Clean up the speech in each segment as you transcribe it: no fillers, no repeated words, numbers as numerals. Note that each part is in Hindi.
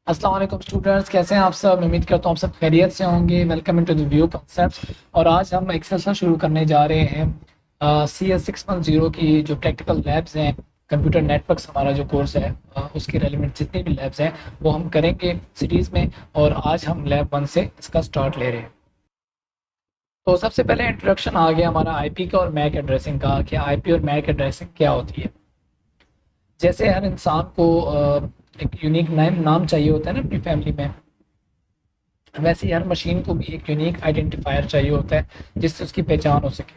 अस्सलाम वालेकुम स्टूडेंट्स, कैसे हैं आप सब। मैं उम्मीद करता हूँ आप सब खैरियत से होंगे। Welcome into the view concepts. और आज हम एक सेशन शुरू करने जा रहे हैं CS 610 की जो प्रैक्टिकल लैब्स हैं। कंप्यूटर नेटवर्क्स हमारा जो कोर्स है, उसके रेलिवेंट जितनी भी लैब्स हैं वो हम करेंगे सीरीज़ में। और आज हम लैब 1 से इसका स्टार्ट ले रहे हैं। तो सबसे पहले इंट्रोडक्शन आ गया हमारा आईपी का और मैक एड्रेसिंग का, कि आईपी और मैक एड्रेसिंग क्या होती है। जैसे हर इंसान को एक यूनिक नाम चाहिए होता है ना अपनी फैमिली में, वैसे ही हर मशीन को भी एक यूनिक आइडेंटिफायर चाहिए होता है जिससे उसकी पहचान हो सके।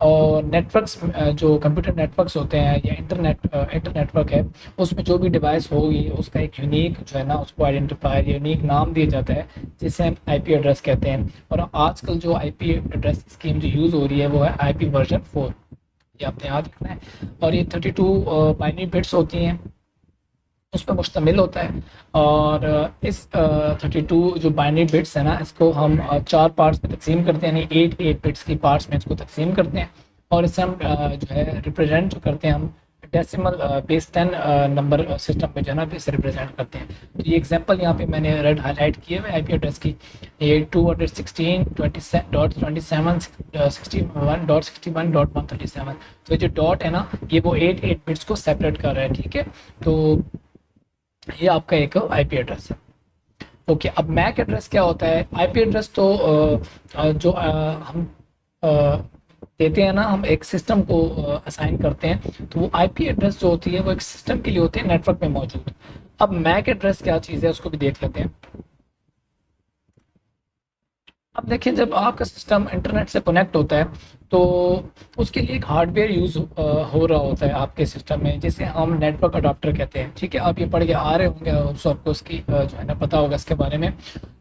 और नेटवर्क्स, जो कंप्यूटर नेटवर्क्स होते हैं या इंटरनेटवर्क है, उसमें जो भी डिवाइस होगी उसका एक यूनिक जो है ना उसको आइडेंटिफायर, यूनिक नाम दिया जाता है जिसे हम आईपी एड्रेस कहते हैं। और आजकल जो आईपी एड्रेस स्कीम जो यूज़ हो रही है वो है IP वर्जन 4। ये आपने याद रखना है। और ये 32 बाइनरी बिट्स होती हैं, उस पर मुश्तमिल होता है। और इस 32 जो बाइनरी बिट्स है ना, इसको हम चार पार्ट्स में तकसीम करते हैं, यानी 8 बिट्स की पार्ट्स में इसको तकसीम करते हैं। और इसे हम जो है रिप्रेजेंट जो करते हैं हम डेसिमल बेस 10 नंबर सिस्टम में जो है ना इसे रिप्रेजेंट करते हैं। तो ये एग्जांपल यहाँ पे मैंने रेड हाईलाइट किए हुए आईपी एड्रेस की। ये 216.20.61.61.137। तो ये जो डॉट है ना, ये वो 8 बिट्स को सेपरेट कर रहा है, ठीक है। तो ये आपका एक आईपी एड्रेस है। ओके, अब मैक एड्रेस क्या होता है। आईपी एड्रेस तो जो हम अ, देते हैं ना, हम एक सिस्टम को असाइन करते हैं, तो वो आईपी एड्रेस जो होती है वो एक सिस्टम के लिए होती है नेटवर्क में मौजूद। अब मैक एड्रेस क्या चीज़ है उसको भी देख लेते हैं। अब देखिए, जब आपका सिस्टम इंटरनेट से कनेक्ट होता है तो उसके लिए एक हार्डवेयर यूज़ हो रहा होता है आपके सिस्टम में, जिसे हम नेटवर्क अडाप्टर कहते हैं, ठीक है। आप ये पढ़ के आ रहे होंगे, सबको उसकी जो है ना पता होगा इसके बारे में।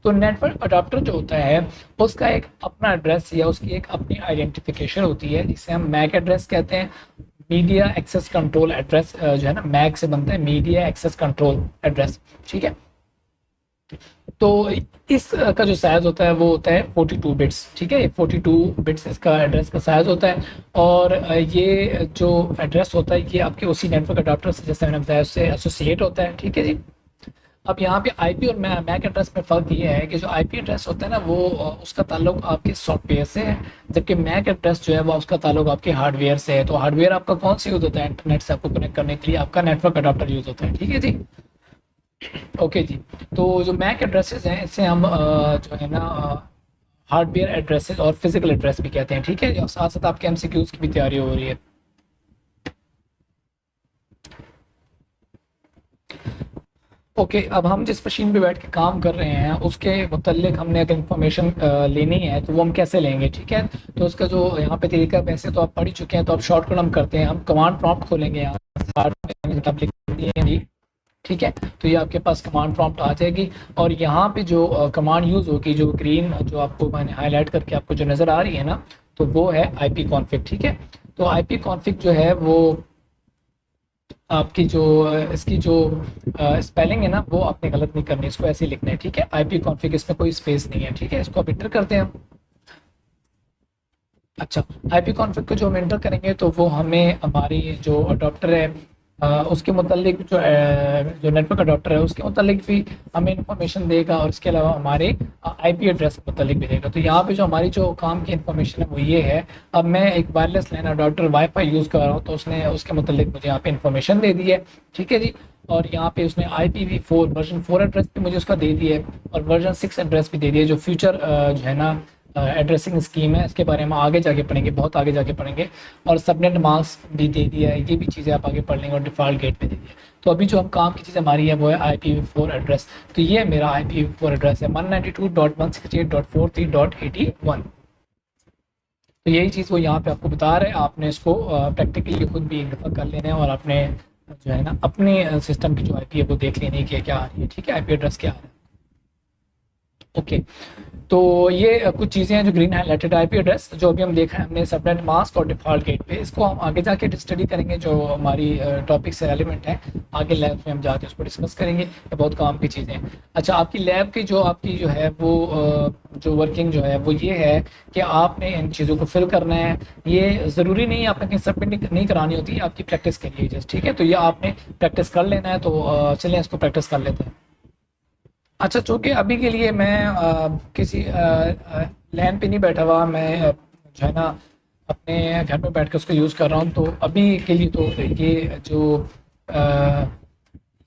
तो नेटवर्क अडाप्टर जो होता है उसका एक अपना एड्रेस या उसकी एक अपनी आइडेंटिफिकेशन होती है जिसे हम मैक एड्रेस कहते हैं। मीडिया एक्सेस कंट्रोल एड्रेस जो है ना, मैक से बनता है मीडिया एक्सेस कंट्रोल एड्रेस, ठीक है। तो इस का जो साइज होता है वो होता है 42 बिट्स, ठीक है। 42 बिट्स इसका एड्रेस का साइज होता है। और ये जो एड्रेस होता है ये आपके उसी नेटवर्क अडाप्टर से, जैसे मैंने बताया, उससे एसोसिएट होता है, ठीक है जी। अब यहाँ पे आईपी और मैक एड्रेस में फ़र्क ये है कि जो आईपी एड्रेस होता है ना वो उसका ताल्लुक आपके सॉफ्टवेयर से है, जबकि मैक एड्रेस जो है वो उसका ताल्लुक आपके हार्डवेयर से है। तो हार्डवेयर आपका कौन सा यूज़ होता है इंटरनेट से आपको कनेक्ट करने के लिए, आपका नेटवर्क अडाप्टर यूज़ होता है, ठीक है जी। ओके जी। तो जो मैक एड्रेसेस हैं इसे हम जो है ना हार्डवेयर एड्रेसेस और फिजिकल एड्रेस भी कहते हैं, ठीक है। और साथ साथ आपके एमसीक्यूज की भी तैयारी हो रही है। ओके, अब हम जिस मशीन पे बैठ के काम कर रहे हैं उसके मुतल्लिक हमने अगर इंफॉर्मेशन लेनी है तो वो हम कैसे लेंगे, ठीक है। तो उसका जो यहाँ पे तरीका, वैसे तो आप पढ़ ही चुके हैं, तो अब शॉर्टकट हम करते हैं, हम कमांड प्रॉम्प्ट खोलेंगे यहाँ से, ठीक है। तो ये आपके पास कमांड प्रॉम्प्ट आ जाएगी। और यहाँ पे जो कमांड यूज़ होगी, जो ग्रीन जो आपको मैंने हाईलाइट करके आपको जो नज़र आ रही है ना, तो वो है आईपी कॉन्फ़िग, ठीक है। तो आईपी कॉन्फ़िग जो है वो आपकी जो इसकी जो स्पेलिंग है ना वो आपने गलत नहीं करनी, इसको ऐसे ही लिखना है, ठीक है। आईपी कॉन्फ़िग, इसमें कोई स्पेस नहीं है, ठीक है। इसको आप इंटर करते हैं। अच्छा, आईपी कॉन्फ़िग को जो हम एंटर करेंगे तो वो हमें हमारी जो अडॉप्टर है उसके मुतालिक जो नेटवर्क अडॉप्टर है उसके मुतालिक भी हमें इंफॉर्मेशन देगा, और इसके अलावा हमारे आईपी एड्रेस के मुतालिक भी देगा। तो यहाँ पे जो हमारी जो काम की इंफॉर्मेशन है वो ये है। अब मैं एक वायरलेस लैन अडॉप्टर वाईफाई यूज़ कर रहा हूँ, तो उसने उसके मुतालिक मुझे यहाँ पे इंफॉर्मेशन दे दी है, ठीक है जी। और यहाँ पे उसने IPv4 वर्जन 4 एड्रेस भी मुझे उसका दे दिया है, और वर्जन 6 एड्रेस भी दे दिया है। जो फ्यूचर जो है ना एड्रेसिंग स्कीम है, इसके बारे में आगे जाके पढ़ेंगे, बहुत आगे जाके पढ़ेंगे। और सबनेट मास्क भी दे दिया है, ये भी चीज़ें आप आगे पढ़ लेंगे, और डिफ़ॉल्ट गेट पे दे दिया है। तो अभी जो हम काम की चीज़ हमारी है वो है IPv4 एड्रेस। तो ये मेरा IPv4 एड्रेस है 192.168.43.81। तो यही चीज़ वो यहाँ पे आपको बता रहे हैं, आपने इसको प्रैक्टिकली खुद भी एक दफ़ा कर लेना है, और आपने जो है ना अपने सिस्टम की जो आईपी है वो देख लेनी है कि क्या आ रही है, ठीक है, आईपी एड्रेस क्या आ रहा है। ओके, तो ये कुछ चीज़ें हैं जो ग्रीन हाईलाइटेड आईपी एड्रेस, जो अभी हम देखा है हमने सबनेट मास्क और डिफ़ॉल्ट गेट पे। इसको हम आगे जाके स्टडी करेंगे, जो हमारी टॉपिक से रेलिवेंट है, आगे लैब में हम जाके उसको डिस्कस करेंगे। ये बहुत काम की चीज़ें हैं। अच्छा, आपकी लैब की जो है वो जो वर्किंग जो है वो ये है कि आपने इन चीज़ों को फिल करना है। ये ज़रूरी नहीं है आपने कहीं सबमिट नहीं करानी होती है, आपकी प्रैक्टिस के लिए जस्ट, ठीक है। तो ये आपने प्रैक्टिस कर लेना है। तो चलें इसको प्रैक्टिस कर लेते हैं। अच्छा, चूँकि अभी के लिए मैं किसी लैन पे नहीं बैठा हुआ, मैं जो है ना अपने घर में बैठ के उसको यूज़ कर रहा हूँ, तो अभी के लिए तो ये जो अ,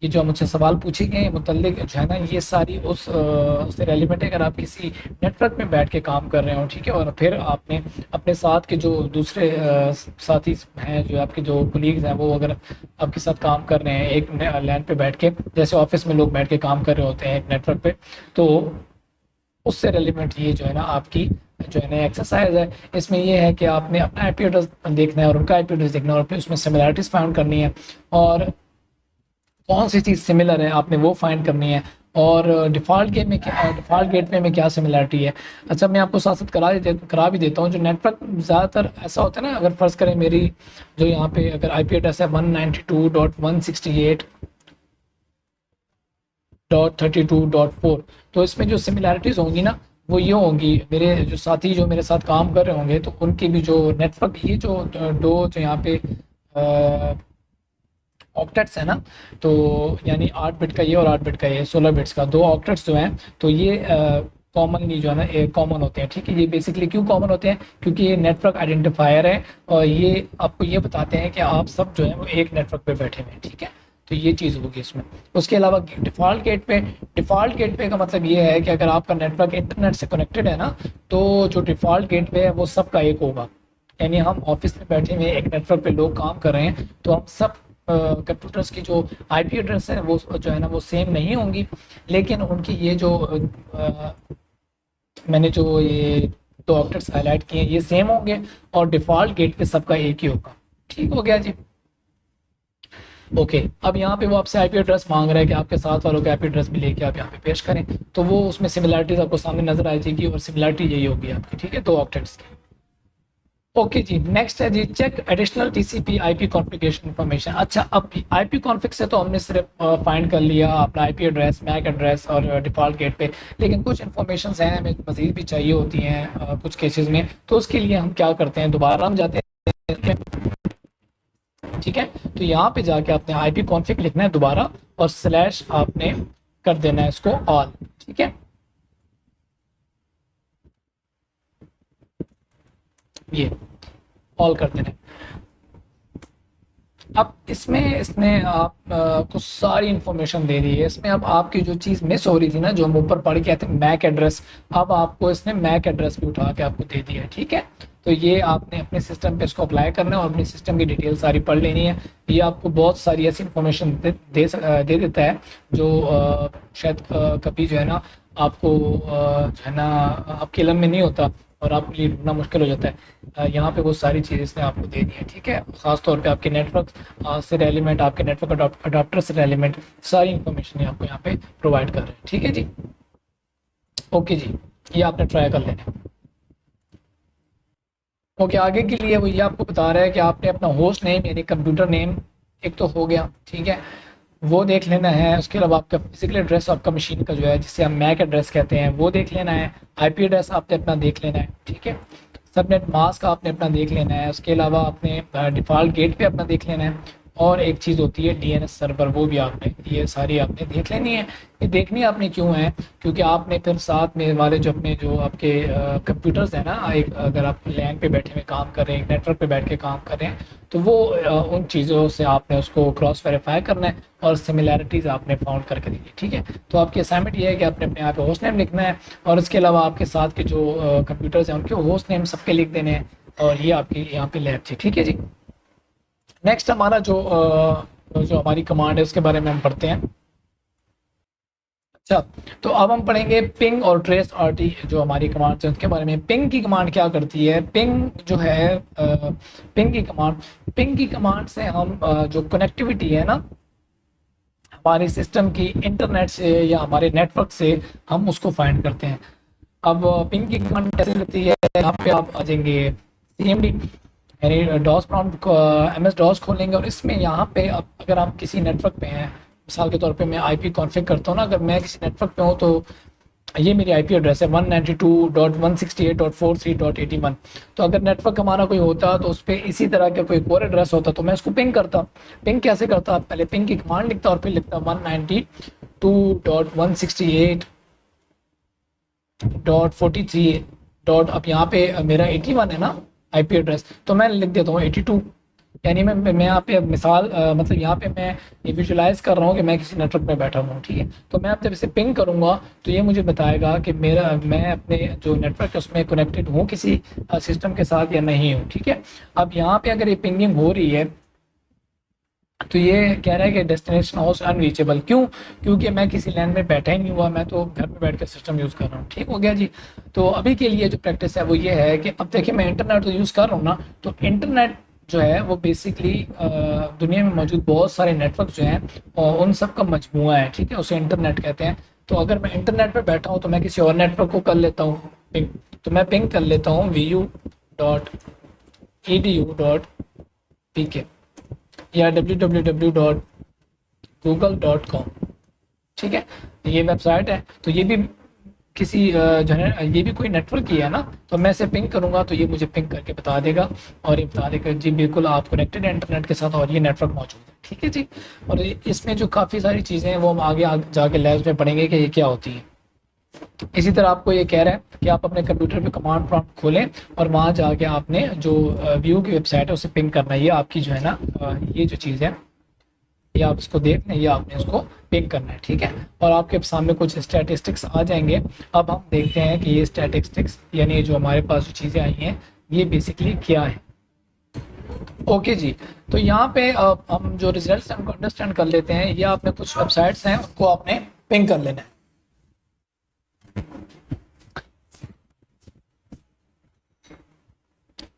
ये जो मुझसे सवाल पूछे गए हैं मुतल्लिक जो है ना, ये सारी उससे रेलिवेंट है अगर आप किसी नेटवर्क में बैठ के काम कर रहे हो, ठीक है। और फिर आपने अपने साथ के जो दूसरे साथी हैं, जो आपके जो कोलीग्स हैं, वो अगर आपके साथ काम कर रहे हैं एक लैन पे बैठ के, जैसे ऑफिस में लोग बैठ के काम कर रहे होते हैं एक नेटवर्क पे, तो उससे रेलिवेंट ये जो है ना आपकी जो है ना एक्सरसाइज है। इसमें ये है कि आपने अपना आईपी एड्रेस देखना है और उनका आईपी एड्रेस देखना है, और फिर उसमें सिमिलरिटीज़ फाइंड करनी है, और कौन सी चीज़ सिमिलर है आपने वो फाइंड करनी है, और डिफ़ॉल्ट गेटवे में क्या सिमिलरिटी है। अच्छा, मैं आपको साथ साथ करा भी देता हूँ। जो नेटवर्क ज़्यादातर ऐसा होता है ना, अगर फ़र्ज़ करें मेरी जो यहाँ पे अगर आईपी एड्रेस है 192.168.32.4, तो इसमें जो सिमिलरिटीज़ होंगी ना, वो ये होंगी, मेरे जो साथी जो मेरे साथ काम कर रहे होंगे, तो उनकी भी जो नेटवर्क, ये जो दो जो यहाँ पे ऑक्टेट्स है ना, तो यानी 8 बिट का ये और 8 बिट का ये, 16 बिट्स का दो ऑक्टेट्स जो हैं, तो ये कॉमनली जो है ना कॉमन होते हैं, ठीक है। ये बेसिकली क्यों कॉमन होते हैं, क्योंकि ये नेटवर्क आइडेंटिफायर है, और ये आपको ये बताते हैं कि आप सब जो है वो एक नेटवर्क पे बैठे हुए हैं, ठीक है। तो ये चीज़ होगी इसमें। उसके अलावा डिफ़ॉल्ट गेटवे का मतलब ये है कि अगर आपका नेटवर्क इंटरनेट से कनेक्टेड है ना, तो जो डिफ़ॉल्ट गेटवे है वो सबका एक होगा। यानी हम ऑफिस में बैठे हुए एक नेटवर्क पे लोग काम कर रहे हैं, तो हम सब कंप्यूटर्स की जो आईपी एड्रेस है वो जो है ना वो सेम नहीं होंगी, लेकिन उनकी ये जो मैंने जो ये दो ऑक्टेट्स हाईलाइट किए हैं ये सेम होंगे, और डिफ़ॉल्ट गेट पे सबका एक ही होगा। ठीक हो गया जी। ओके, अब यहाँ पे वो आपसे आईपी एड्रेस मांग रहा है कि आपके साथ वालों के आईपी एड्रेस भी लेके आप यहाँ पे पेश करें, तो वो उसमें सिमिलरिटीज आपको सामने नजर आ जाएगी, और सिमिलरिटी यही होगी आपकी, ठीक है, दो ऑक्टेट्स की। ओके जी, नेक्स्ट है जी check additional TCP IP configuration information. अच्छा, अब आईपी कॉन्फ़िग से तो हमने सिर्फ फाइंड कर लिया अपना आईपी एड्रेस, मैक एड्रेस और डिफ़ॉल्ट गेट पे, लेकिन कुछ इन्फॉर्मेशन हैं हमें मज़ीद भी चाहिए होती हैं कुछ केसेस में, तो उसके लिए हम क्या करते हैं, दोबारा हम जाते हैं इसमें, ठीक है। तो यहाँ पे जाके आपने आईपी कॉन्फ़िग लिखना है दोबारा, और स्लैश आपने कर देना है इसको ऑल, ठीक है। ये ऑल कर देना है। अब इसमें इसने आप को सारी इन्फॉर्मेशन दे दी है। इसमें अब आपकी जो चीज़ मिस हो रही थी ना, जो हम ऊपर पढ़ के आते हैं मैक एड्रेस, अब आपको इसने मैक एड्रेस भी उठा के आपको दे दिया है, ठीक है। तो ये आपने अपने सिस्टम पे इसको अप्लाई करना है, और अपनी सिस्टम की डिटेल सारी पढ़ लेनी है। ये आपको बहुत सारी ऐसी इन्फॉर्मेशन दे देता है जो शायद कभी जो है ना आपको जो है ना आपके इल्म में नहीं होता, और आपके लिए ढूंढना मुश्किल हो जाता है। यहाँ पे वो सारी चीज़ें इसने आपको दे दी है, ठीक है। ख़ास तौर पे आपके नेटवर्क से रेलिवेंट, आपके नेटवर्क अडाप्टर से रेलिवेंट सारी इन्फॉर्मेशन ये आपको यहाँ पे प्रोवाइड कर रहे हैं, ठीक है जी। ओके जी, ये आपने ट्राई कर लेना है। ओके, आगे के लिए वो ये आपको बता रहा है कि आपने अपना होस्ट नेम यानी कंप्यूटर नेम एक तो हो गया, ठीक है, वो देख लेना है। उसके अलावा आपका फिजिकल एड्रेस, आपका मशीन का जो है जिसे हम मैक एड्रेस कहते हैं, वो देख लेना है। आईपी एड्रेस आपने अपना देख लेना है, ठीक है। सबनेट मास्क आपने अपना देख लेना है। उसके अलावा आपने डिफ़ॉल्ट गेट पे अपना देख लेना है, और एक चीज़ होती है डीएनएस सर्वर, वो भी आपने ये सारी आपने देख लेनी है। ये देखनी आपने क्यों है, क्योंकि आपने फिर साथ में वाले जो अपने जो आपके कंप्यूटर्स हैं ना, एक अगर आप लैन पे बैठे हुए काम कर रहे हैं, एक नेटवर्क पे बैठ के काम कर रहे हैं, तो वो उन चीज़ों से आपने उसको क्रॉस वेरीफाई करना है, और सिमिलैरिटीज़ आपने फाउंड करके देनी है, ठीक है। तो आपकी असाइनमेंट ये है कि आपने अपने यहाँ पे होस्ट नेम लिखना है, और इसके अलावा आपके साथ के जो कंप्यूटर्स हैं उनके होस्ट नेम सबके लिख देने हैं, और ये आपकी यहाँ पे लैब थी, ठीक है जी। नेक्स्ट हमारा जो हमारी कमांड है उसके बारे में हम पढ़ते हैं। अच्छा, तो अब हम पढ़ेंगे पिंग और ट्रेस आरटी, जो हमारी कमांड है उसके बारे में। पिंग की कमांड क्या करती है, पिंग जो है पिंग की कमांड से हम जो कनेक्टिविटी है ना हमारे सिस्टम की इंटरनेट से या हमारे नेटवर्क से, हम उसको फाइंड करते हैं। अब पिंग की कमांड कैसे लगती है, यहाँ पे आप आ जाएंगे सीएमडी यानी डॉस प्रॉम्प्ट, एमएस डॉस खोलेंगे, और इसमें यहाँ पे अब अगर आप किसी नेटवर्क पे हैं, मिसाल के तौर पे मैं आईपी कॉन्फ़िग करता हूँ ना, अगर मैं किसी नेटवर्क पे हूँ, तो ये मेरी आईपी एड्रेस है 192.168.43.81। तो अगर नेटवर्क हमारा कोई होता तो उस पर इसी तरह का कोई और एड्रेस होता, तो मैं उसको पिंग करता। पिंग कैसे करता, पहले पिंग की कमांड लिखता और फिर लिखता 82.168.43 डॉट, अब यहाँ पे मेरा 81 है ना आईपी एड्रेस, तो मैं लिख देता हूँ 82। यानी मैं यहाँ पे मिसाल मतलब यहाँ पे मैं ये विजुलाइज कर रहा हूँ कि मैं किसी नेटवर्क में बैठा हूँ, ठीक है। तो मैं अब जब इसे पिंग करूँगा तो ये मुझे बताएगा कि मैं अपने जो नेटवर्क है उसमें कनेक्टेड हूँ किसी सिस्टम के साथ या नहीं हूँ, ठीक है। अब यहाँ पे अगर ये पिंगिंग हो रही है तो ये कह रहा है कि डेस्टिनेशन होस्ट अनरीचेबल। क्यों? क्योंकि मैं किसी लैंड में बैठा ही नहीं हुआ, मैं तो घर पे बैठ कर सिस्टम यूज़ कर रहा हूँ। ठीक हो गया जी। तो अभी के लिए जो प्रैक्टिस है वो ये है कि अब देखिए मैं इंटरनेट तो यूज़ कर रहा हूँ ना, तो इंटरनेट जो है वो बेसिकली दुनिया में मौजूद बहुत सारे नेटवर्क जो हैं और उन सब का मजमुआ है, ठीक है, उसे इंटरनेट कहते हैं। तो अगर मैं इंटरनेट पर बैठा हूँ तो मैं किसी और नेटवर्क को कर लेता हूँ पिंग, तो मैं पिंग कर लेता हूँ vu.edu.pk या www.google.com, ठीक है। ये वेबसाइट है, तो ये भी किसी जो है ये भी कोई नेटवर्क ही है ना, तो मैं इसे पिंग करूंगा तो ये मुझे पिंग करके बता देगा और ये बता देगा जी बिल्कुल आप कनेक्टेड हैं इंटरनेट के साथ और ये नेटवर्क मौजूद है, ठीक है जी। और इसमें जो काफ़ी सारी चीज़ें हैं वो हम आगे जाके लैब्स में पढ़ेंगे कि ये क्या होती है। इसी तरह आपको ये कह रहा है कि आप अपने कंप्यूटर पे कमांड प्रॉम्प्ट खोलें और वहाँ जाके आपने जो व्यू की वेबसाइट है उसे पिंग करना है। ये आपकी जो है ना ये जो चीज़ है ये आप इसको देख लें, ये आपने इसको पिंग करना है, ठीक है। और आपके सामने कुछ स्टैटिस्टिक्स आ जाएंगे। अब हम देखते हैं कि ये स्टैटिस्टिक्स यानी जो हमारे पास जो चीज़ें आई हैं ये बेसिकली क्या है। ओके जी, तो यहाँ पे हम जो रिजल्ट्स हैं उनको अंडरस्टैंड कर लेते हैं। ये आपने कुछ वेबसाइट्स हैं उनको आपने पिंग कर लेना है।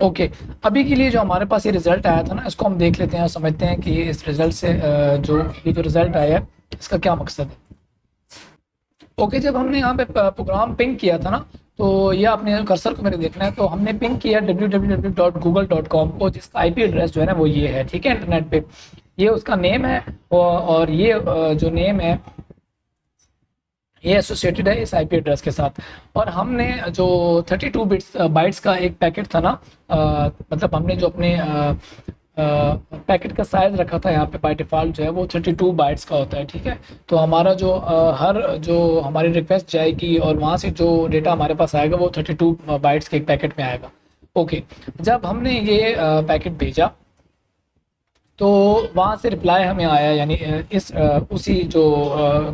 ओके अभी के लिए जो हमारे पास ये रिजल्ट आया था ना इसको हम देख लेते हैं और समझते हैं कि इस रिजल्ट से जो ये जो रिजल्ट आया है इसका क्या मकसद है। ओके जब हमने यहाँ पे प्रोग्राम पिंग किया था ना, तो ये आपने कर्सर को मेरे देखना है, तो हमने पिंग किया www.google.com को, जिसका आईपी एड्रेस जो है ना वो ये है, ठीक है। इंटरनेट पे ये उसका नेम है और ये जो नेम है ये एसोसिएटेड है इस आईपी एड्रेस के साथ। और हमने जो 32 बाइट्स का एक पैकेट था ना, मतलब हमने जो अपने पैकेट का साइज रखा था यहाँ पे बाय डिफ़ॉल्ट जो है वो 32 बाइट्स का होता है, ठीक है। तो हमारा जो हर जो हमारी रिक्वेस्ट जाएगी और वहाँ से जो डेटा हमारे पास आएगा वो 32 बाइट्स के एक पैकेट में आएगा। ओके जब हमने ये पैकेट भेजा तो वहाँ से रिप्लाई हमें आया, यानी इस उसी जो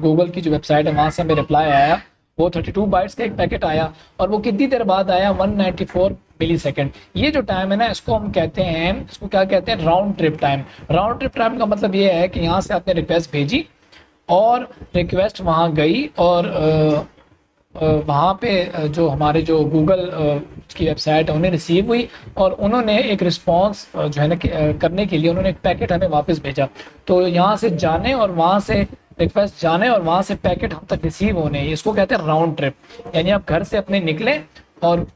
गूगल की जो वेबसाइट है वहाँ से हमें रिप्लाई आया, वो 32 बाइट्स का एक पैकेट आया और वो कितनी देर बाद आया, 194 मिली सेकेंड। ये जो टाइम है ना इसको हम कहते हैं, इसको क्या कहते हैं, round trip time. Round trip time का मतलब ये है कि यहाँ से आपने रिक्वेस्ट भेजी और रिक्वेस्ट वहाँ गई और वहाँ पे जो हमारे जो गूगल की वेबसाइट है उन्हें रिसीव हुई और उन्होंने एक रिस्पांस जो है ना करने के लिए उन्होंने एक पैकेट हमें वापस भेजा। तो यहाँ से जाने और वहाँ से रिक्वेस्ट जाने और वहाँ से पैकेट हम तक रिसीव होने, इसको कहते हैं राउंड ट्रिप। यानी आप घर से अपने निकले और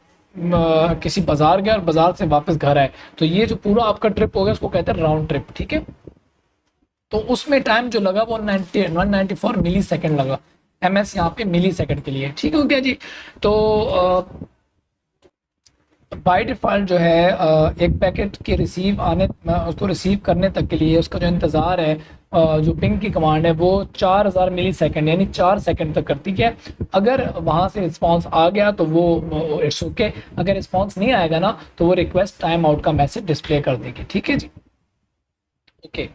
किसी बाजार गए और बाजार से वापस घर आए, तो ये जो पूरा आपका ट्रिप हो गया उसको कहते हैं राउंड ट्रिप, ठीक है। तो उसमें टाइम जो लगा वो 194 मिली सेकेंड लगा, एमएस यहाँ पे मिली सेकेंड के लिए, ठीक हो गया जी। तो बाय डिफ़ॉल्ट जो है एक पैकेट के रिसीव आने उसको रिसीव करने तक के लिए उसका जो इंतज़ार है जो पिंग की कमांड है वो 4000 मिली सेकेंड यानी 4 सेकंड तक करती है। अगर वहाँ से रिस्पांस आ गया तो वो इट्स ओके, अगर रिस्पांस नहीं आएगा ना तो वो रिक्वेस्ट टाइम आउट का मैसेज डिस्प्ले कर देगी, ठीक है जी। ओके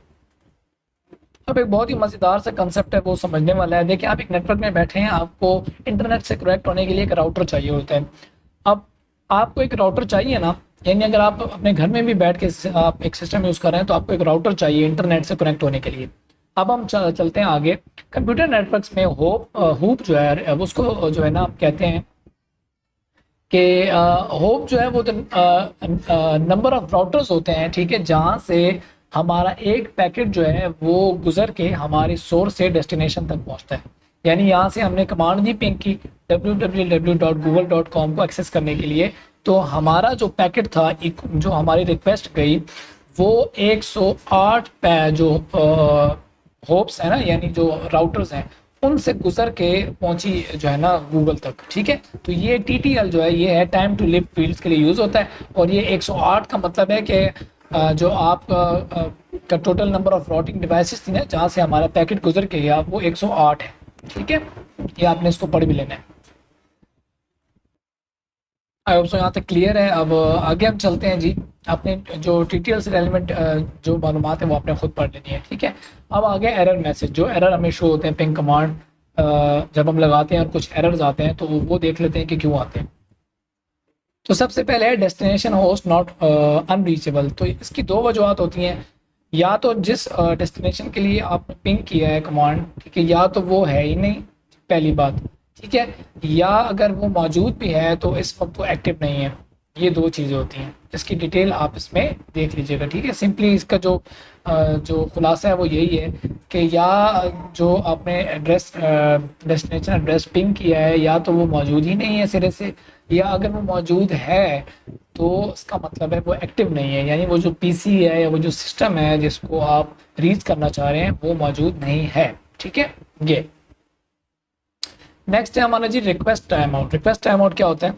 अब एक बहुत ही मज़ेदार सा कंसेप्ट है वो समझने वाला है। देखिए आप एक नेटवर्क में बैठे हैं, आपको इंटरनेट से कनेक्ट होने के लिए एक राउटर चाहिए होता है। अब आपको एक राउटर चाहिए ना, यानी अगर आप अपने घर में भी बैठ के आप एक सिस्टम यूज़ कर रहे हैं तो आपको एक राउटर चाहिए इंटरनेट से कनेक्ट होने के लिए। अब हम चलते हैं आगे। कंप्यूटर नेटवर्क्स में होप जो है उसको जो है ना आप कहते हैं कि होप जो है वो नंबर ऑफ राउटर्स होते हैं, ठीक है, जहाँ से हमारा एक पैकेट जो है वो गुजर के हमारे सोर्स से डेस्टिनेशन तक पहुँचता है। यानी यहाँ से हमने कमांड दी पिंग की www.google.com को एक्सेस करने के लिए, तो हमारा जो पैकेट था जो हमारी रिक्वेस्ट गई वो 108 जो होप्स है ना यानी जो राउटर्स हैं उनसे गुजर के पहुंची जो है ना गूगल तक, ठीक है। तो ये TTL जो है ये है टाइम टू लिव फील्ड्स के लिए यूज़ होता है और ये 108 का मतलब है कि जो आप का total number of routing devices थी ना जहाँ से हमारा पैकेट गुजर के गया वो 108 है, ठीक है, ये आपने इसको पढ़ भी लेना है। आई होप सो यहाँ तक क्लियर है। अब आगे हम चलते हैं जी। आपने जो टीटीएल से रेलिवेंट जो मालूमात है वो आपने खुद पढ़ लेनी है, ठीक है। अब आगे एरर मैसेज, जो एरर हमें शो होते हैं पिंग कमांड जब हम लगाते हैं और कुछ एरर्स आते हैं तो वो देख लेते हैं कि क्यों आते हैं। तो सबसे पहले है डेस्टिनेशन होस्ट नॉट अनरीचेबल। तो इसकी दो वजूहत होती हैं, या तो जिस डेस्टिनेशन के लिए आपने पिंग किया है कमांड, ठीक है, या तो वो है ही नहीं, पहली बात, ठीक है, या अगर वो मौजूद भी है तो इस वक्त वो एक्टिव नहीं है। ये दो चीज़ें होती हैं, इसकी डिटेल आप इसमें देख लीजिएगा, ठीक है। सिंपली इसका जो खुलासा है वो यही है कि या जो आपने एड्रेस डेस्टिनेशन एड्रेस पिंग किया है या तो वो मौजूद ही नहीं है सिरे से, या अगर वो मौजूद है तो इसका मतलब है वो एक्टिव नहीं है, यानी वो जो पीसी है या वो जो सिस्टम है जिसको आप रीच करना चाह रहे हैं वो मौजूद नहीं है, ठीक है। ये नेक्स्ट है हमारा जी request time out. Request time out क्या होता है?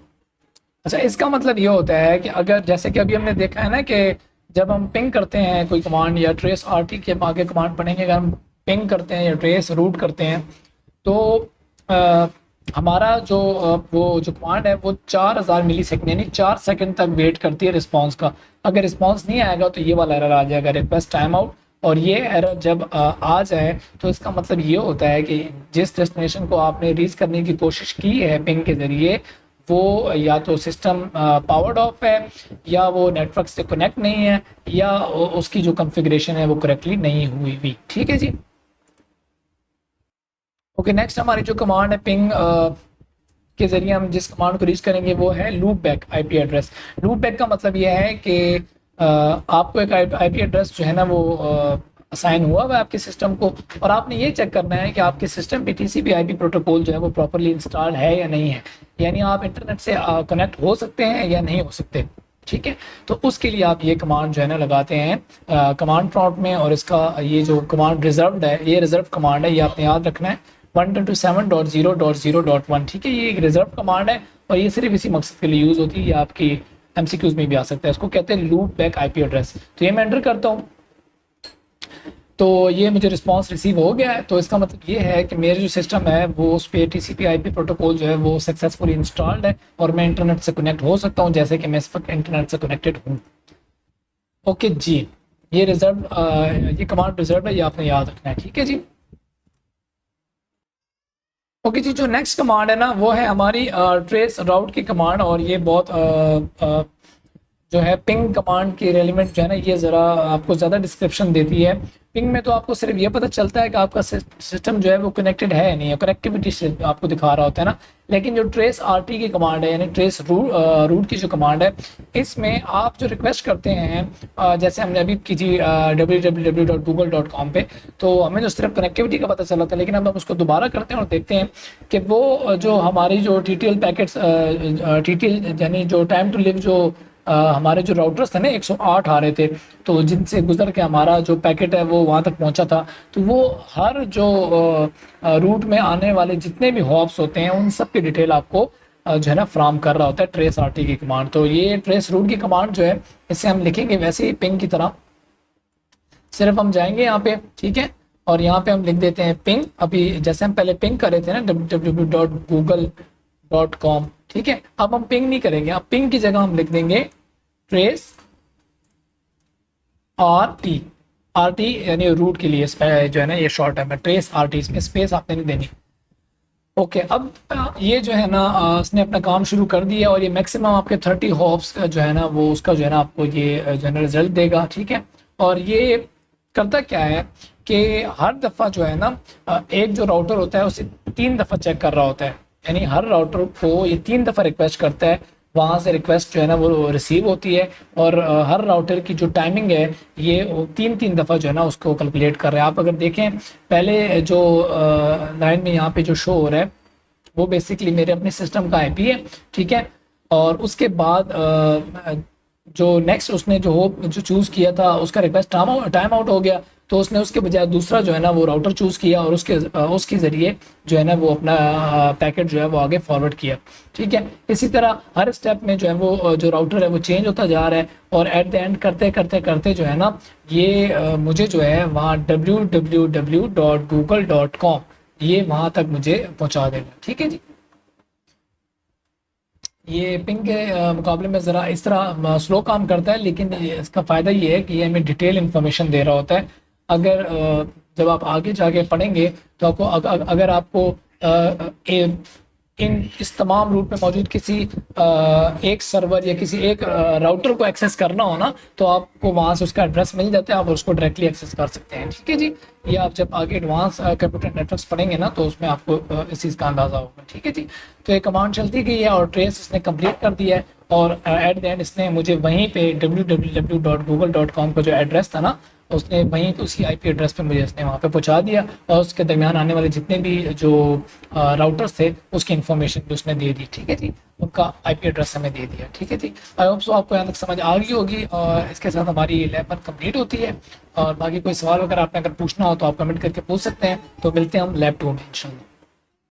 अच्छा, इसका मतलब ये होता है कि अगर जैसे कि अभी हमने देखा है ना कि जब हम पिंग करते हैं कोई कमांड या ट्रेस आरटी के आगे कमांड पढ़ेंगे, अगर हम पिंग करते हैं या ट्रेस रूट करते हैं तो आ, हमारा जो वो जो कमांड है वो 4000 मिली सेकेंड यानी 4 सेकंड तक वेट करती है रिस्पांस का। अगर रिस्पांस नहीं आएगा तो ये वाला एरर आ जाएगा, रिक्वेस्ट टाइम आउट। और ये एरर जब आ जाए तो इसका मतलब ये होता है कि जिस डेस्टिनेशन को आपने रीच करने की कोशिश की है पिंग के ज़रिए वो या तो सिस्टम पावर्ड ऑफ है, या वो नेटवर्क से कनेक्ट नहीं है, या उसकी जो कॉन्फ़िगरेशन है वो करेक्टली नहीं हुई हुई, ठीक है जी। ओके, नेक्स्ट हमारी जो कमांड है पिंग के ज़रिए हम जिस कमांड को रीच करेंगे वो है loop back IP address. Loop back का मतलब ये है कि आपको एक आईपी एड्रेस जो है ना वो असाइन हुआ हुआ है आपके सिस्टम को, और आपने ये चेक करना है कि आपके सिस्टम पे टीसीपी आईपी प्रोटोकॉल जो है वो प्रॉपरली इंस्टॉल है या नहीं है, यानी आप इंटरनेट से कनेक्ट हो सकते हैं या नहीं हो सकते, ठीक है। तो उसके लिए आप ये कमांड जो है ना लगाते हैं कमांड प्रॉम्प्ट में, और इसका ये जो कमांड रिजर्व्ड है, ये रिजर्व कमांड है, ये आपने याद रखना है 127.0.0.1, ठीक है। ये एक रिजर्व कमांड है और ये सिर्फ इसी मकसद के लिए यूज़ होती है, ये आपकी एमसीक्यूज में भी आ सकता है। इसको कहते हैं लूप बैक आईपी एड्रेस। तो ये मैं एंटर करता हूँ तो ये मुझे रिस्पांस रिसीव हो गया है, तो इसका मतलब ये है कि मेरे जो सिस्टम है वो उस पर टीसीपी आईपी प्रोटोकॉल जो है वो सक्सेसफुली इंस्टॉल्ड है और मैं इंटरनेट से कनेक्ट हो सकता हूँ, जैसे कि मैं इस वक्त इंटरनेट से कनेक्टेड हूँ। ओके जी, ये रिजर्व ये कमांड रिजर्व है, ये आपने याद रखना है, ठीक है जी। ओके जी, जो नेक्स्ट कमांड है ना वो है हमारी ट्रेस राउट की कमांड, और ये बहुत जो है पिंग कमांड की रेलिवेंट जो है ना ये ज़रा आपको ज़्यादा डिस्क्रिप्शन देती है। पिंग में तो आपको सिर्फ ये पता चलता है कि आपका सिस्टम जो है वो कनेक्टेड है या नहीं है, कनेक्टिविटी से आपको दिखा रहा होता है ना। लेकिन जो ट्रेस आरटी की कमांड है यानी ट्रेस रूट की जो कमांड है, इसमें आप जो रिक्वेस्ट करते हैं जैसे हमने अभी की थी www.google.com पे, तो हमें जो सिर्फ कनेक्टिविटी का पता चला था, लेकिन अब हम उसको दोबारा करते हैं और देखते हैं कि वो जो हमारी जो टीटीएल पैकेट्स टीटीएल यानी जो टाइम टू लिव जो हमारे जो राउटर्स थे ना 108 आ रहे थे, तो जिनसे गुजर के हमारा जो पैकेट है वो वहाँ तक पहुँचा था, तो वो हर जो रूट में आने वाले जितने भी हॉप्स होते हैं उन सब की डिटेल आपको जो है ना फ्राहम कर रहा होता है ट्रेस आरटी की कमांड। तो ये ट्रेस रूट की कमांड जो है इसे हम लिखेंगे वैसे ही पिंग की तरह, सिर्फ हम जाएंगे यहाँ पे, ठीक है, और यहाँ पे हम लिख देते हैं पिंग। अभी जैसे हम पहले पिंग कर रहे थे ना www.google.com, ठीक है, अब हम पिंग नहीं करेंगे, अब पिंग की जगह हम लिख देंगे ट्रेस आरटी। आरटी यानी रूट के लिए जो है ना ये शॉर्ट है, ट्रेस आरटी, इसमें स्पेस आपने नहीं देनी। ओके, अब ये जो है ना इसने अपना काम शुरू कर दिया और ये मैक्सिमम आपके 30 हॉप्स का जो है ना वो उसका जो है ना आपको ये जो है ना रिजल्ट देगा, ठीक है। और ये करता क्या है कि हर दफ़ा जो है ना एक जो राउटर होता है उसे 3 दफ़ा चेक कर रहा होता है, यानी हर राउटर को ये 3 दफ़ा रिक्वेस्ट करता है, वहाँ से रिक्वेस्ट जो है ना वो रिसीव होती है, और हर राउटर की जो टाइमिंग है ये 3-3 दफ़ा जो है ना उसको कैलकुलेट कर रहे हैं। आप अगर देखें पहले जो लाइन में यहाँ पे जो शो हो रहा है वो बेसिकली मेरे अपने सिस्टम का आईपी है, ठीक है। और उसके बाद जो नेक्स्ट उसने जो चूज़ किया था उसका रिक्वेस्ट टाइम आउट हो गया, तो उसने उसके बजाय दूसरा जो है ना वो राउटर चूज़ किया और उसके ज़रिए जो है ना वो अपना पैकेट जो है वो आगे फॉरवर्ड किया, ठीक है। इसी तरह हर स्टेप में जो है वो जो राउटर है वो चेंज होता जा रहा है, और एट द एंड करते करते करते जो है ना ये मुझे जो है वहाँ www.google.com ये वहां तक मुझे पहुंचा देगा। ठीक है जी। ये पिंग के मुकाबले में ज़रा इस तरह स्लो काम करता है, लेकिन इसका फ़ायदा ये है कि ये हमें डिटेल इन्फॉर्मेशन दे रहा होता है। अगर जब आप आगे जाके पढ़ेंगे तो आपको अगर आपको इन इस तमाम रूट में मौजूद किसी एक सर्वर या किसी एक राउटर को एक्सेस करना हो ना, तो आपको वहाँ से उसका एड्रेस मिल जाता है, आप उसको डायरेक्टली एक्सेस कर सकते हैं। ठीक है जी। ये आप जब आगे एडवांस कंप्यूटर नेटवर्क्स पढ़ेंगे ना, तो उसमें आपको इस चीज़ का अंदाज़ा होगा। ठीक है जी। तो ये कमांड चलती गई है और ट्रेस इसने कंप्लीट कर दिया है, और एट द एंड इसने मुझे वहीं पे www.google.com का जो एड्रेस था ना, उसने वहीं उसी आईपी एड्रेस पे मुझे इसने वहाँ पे पहुँचा दिया, और उसके दरमियान आने वाले जितने भी जो राउटर्स थे उसकी इन्फॉर्मेशन भी उसने दे दी। ठीक है जी। उनका आईपी एड्रेस हमें दे दिया। ठीक है जी। आई होप सो आपको यहाँ तक समझ आ गई होगी, और इसके साथ हमारी लैब कंप्लीट होती है। और बाकी कोई सवाल अगर आपने अगर पूछना हो तो आप कमेंट करके पूछ सकते हैं। तो मिलते हैं हम लैब 2 में इंशाल्लाह।